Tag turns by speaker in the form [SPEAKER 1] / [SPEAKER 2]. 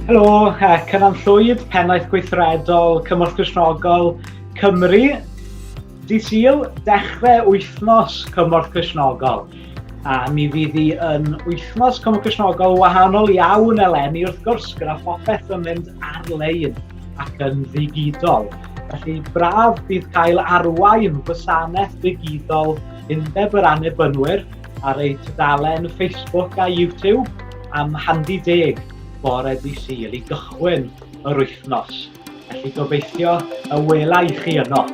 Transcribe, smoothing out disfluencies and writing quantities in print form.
[SPEAKER 1] Helo, Cynan Llwyd, Pennaeth Gweithredol Cymorth Cristnogol, Cymru. Dydd Sul, dechrau wythnos Cymorth Cristnogol. A mi fydd hi yn wythnos Cymorth Cristnogol wahanol iawn eleni wrth gwrs, gyda phopeth yn mynd ar-lein ac yn ddigidol. Felly braf bydd cael arwain gwasanaeth ddigidol undeb yr annibynwyr ar ei tudalen Facebook a YouTube am handi 10 bore Dydd Sul i gychwyn yr wythnos. Felly gobeithio y welai chi yno.